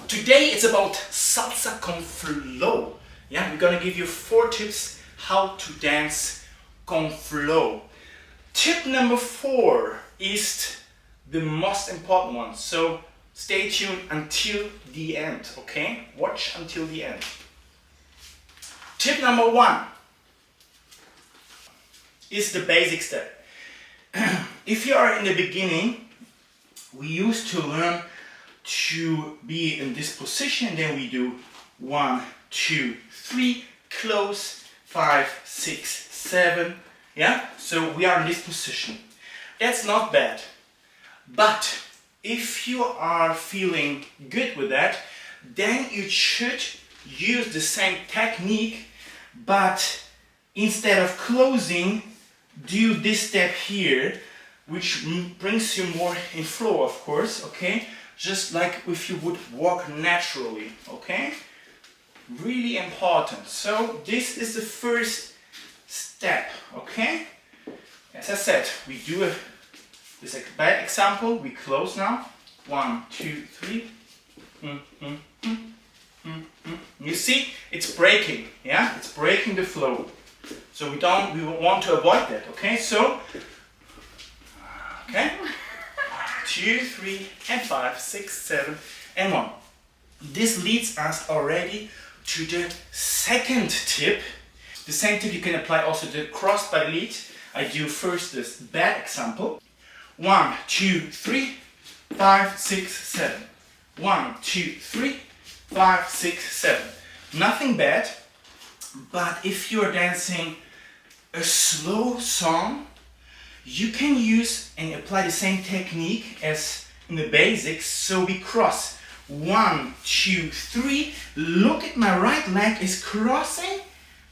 Today it's about salsa con flow. Yeah, we're gonna give you 4 tips how to dance con flow. Tip number 4 is the most important one. So stay tuned until the end, okay? Watch until the end. Tip number 1 is the basic step. If you are in the beginning, we used to learn to be in this position, then we do 1, 2, 3, close, 5, 6, 7. Yeah, so we are in this position. That's not bad, but if you are feeling good with that, then you should use the same technique, but instead of closing, do this step here, which brings you more in flow, of course, okay? Just like if you would walk naturally, okay? Really important. So this is the first step, okay? As I said, we do this bad example. We close now. 1, 2, 3. You see, it's breaking. Yeah, it's breaking the flow. So we want to avoid that. Okay, so okay. 2, 3, and 5, 6, 7, and 1. This leads us already to the second tip. The same tip you can apply also to the crossbody lead. I do first this bad example. 1, 2, 3, 5, 6, 7. 1, 2, 3, 5, 6, 7. Nothing bad, but if you're dancing a slow song, you can use and apply the same technique as in the basics. So we cross 1, 2, 3. Look at my right leg is crossing.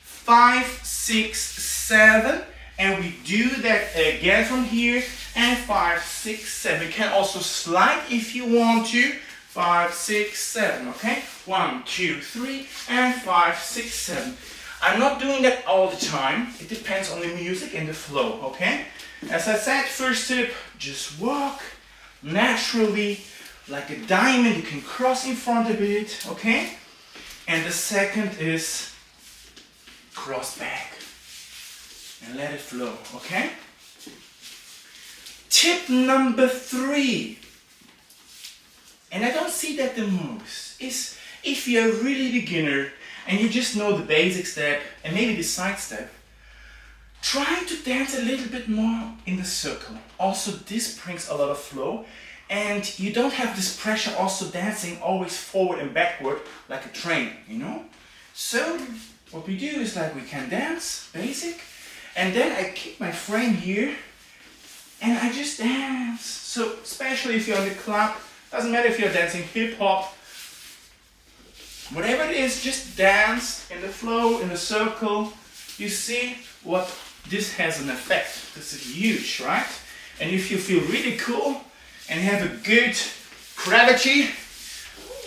5, 6, 7. And we do that again from here. And 5, 6, 7. You can also slide if you want to. 5, 6, 7. Okay? 1, 2, 3, and 5, 6, 7. I'm not doing that all the time. It depends on the music and the flow. Okay? As I said, first tip, just walk naturally like a diamond. You can cross in front a bit, okay? And the second is cross back and let it flow, okay? Tip number 3, and I don't see that the most, is if you're a really beginner and you just know the basic step and maybe the side step, try to dance a little bit more in the circle. Also, this brings a lot of flow, and you don't have this pressure also dancing always forward and backward like a train, you know? So, what we do is like we can dance, basic, and then I keep my frame here, and I just dance. So, especially if you're in the club, doesn't matter if you're dancing hip-hop, whatever it is, just dance in the flow, in the circle. You see what this has an effect. This is huge, right? And if you feel really cool and have a good gravity,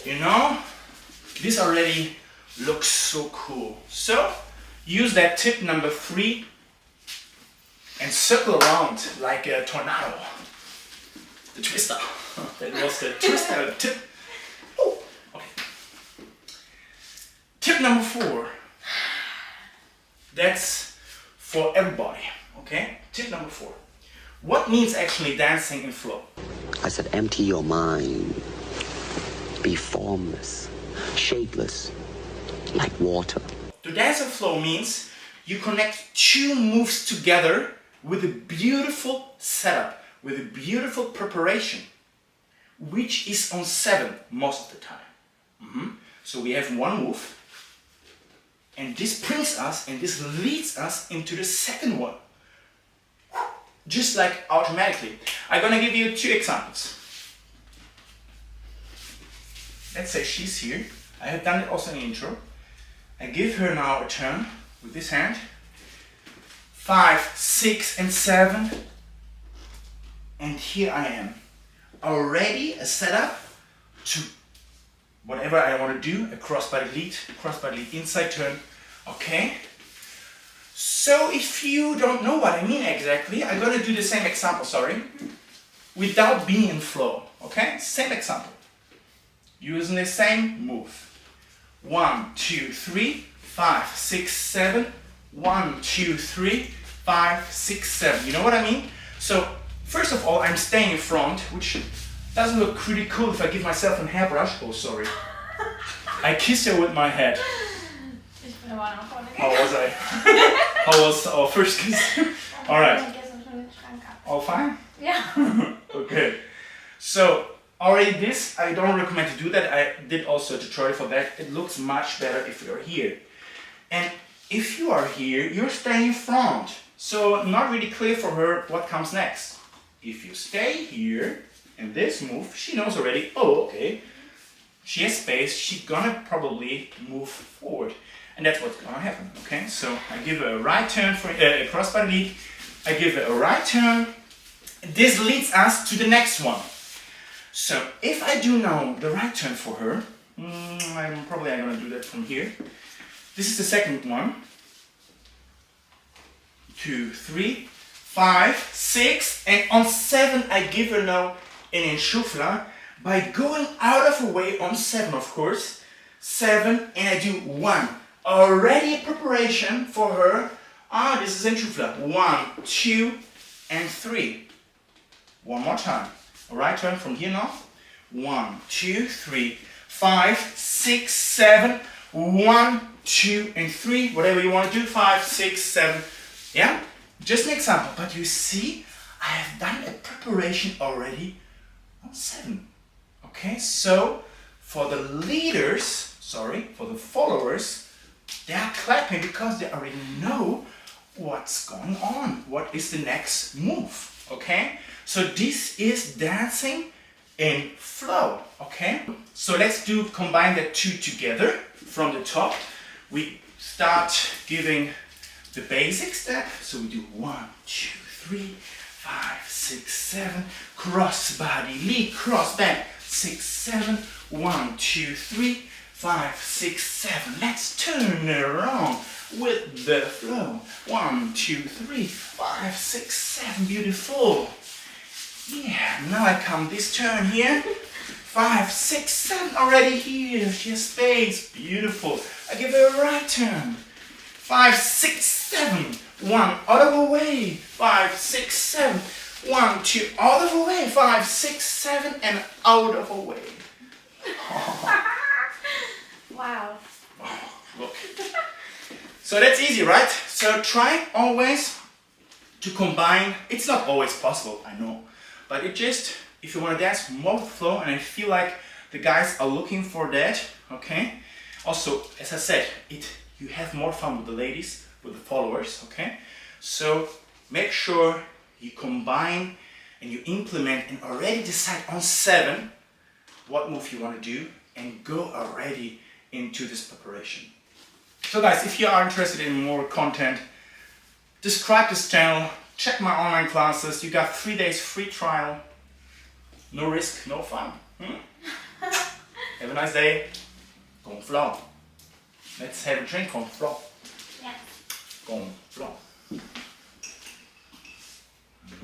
you know, this already looks so cool. So use that tip number 3 and circle around like a tornado. The twister. That was the twister tip. Oh, okay. Tip number 4. That's for everybody, okay? Tip number 4. What means actually dancing in flow? I said, empty your mind. Be formless, shapeless, like water. To dance and flow means you connect two moves together with a beautiful setup, with a beautiful preparation, which is on 7 most of the time. So we have one move, and this brings us and this leads us into the second one. Just like automatically. I'm gonna give you 2 examples. Let's say she's here. I have done it also in the intro. I give her now a turn with this hand. 5, 6, and 7. And here I am. Already a setup to whatever I want to do. A crossbody lead, inside turn. Okay? So if you don't know what I mean exactly, I'm going to do the same example, without being in flow. Okay? Same example. Using the same move. 1, 2, 3, 5, 6, 7. 1, 2, 3, 5, 6, 7. You know what I mean? So first of all, I'm staying in front, which doesn't look pretty cool if I give myself a hairbrush. Oh, sorry. I kissed her with my head. How was I? How was our first kiss? Alright. All fine? Yeah. Okay. So already this, I don't recommend to do that. I did also a tutorial for that. It looks much better if you're here. And if you are here, you're staying in front. So not really clear for her what comes next. If you stay here and this move, she knows already, oh, okay, she has space, she's gonna probably move forward. And that's what's gonna happen, okay? So I give her a right turn for a crossbody lead. I give her a right turn. This leads us to the next one. So if I do now the right turn for her, I'm probably gonna do that from here. This is the second one. 2, 3, 5, 6, and on 7 I give her now an enchufla by going out of her way on 7, of course. 7, and I do 1. Already a preparation for her. This is enchufla. 1, 2, and 3. One more time. A right turn from here now. 1, 2, 3, 5, 6, 7. 1, 2, and 3. Whatever you want to do. 5, 6, 7. Yeah? Just an example. But you see, I have done a preparation already on 7. Okay? So, for the leaders, for the followers, they are clapping because they already know what's going on. What is the next move? Okay? So this is dancing in flow. Okay? So let's combine the 2 together from the top. We start giving the basic step. So we do 1, 2, 3, 5, 6, 7. Cross body, lead, cross back. 6, 7. 1, 2, 3, 5, 6, 7. Let's turn around with the flow. 1, 2, 3, 5, 6, 7. Beautiful. Yeah, now I come this turn here. 5, 6, 7. Already here. She has space. Beautiful. I give her a right turn. 5, 6, 7. 1 out of the way. 5, 6, 7. 1, 2 out of the way. 5, 6, 7, and out of the way. Oh. Wow. Oh, look. So that's easy, right? So try always to combine. It's not always possible, I know. But it just, if you want to dance more flow, and I feel like the guys are looking for that, okay? Also, as I said, you have more fun with the ladies, with the followers, okay? So make sure you combine and you implement and already decide on 7 what move you want to do and go already into this preparation. So guys, if you are interested in more content, subscribe this channel, check my online classes. You got 3 days free trial. No risk, no fun. Have a nice day. Con flow. Let's have a drink con flow. Yeah. Con flow.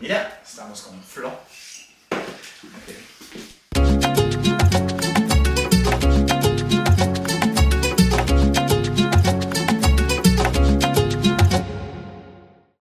Mira, estamos con flow. Okay.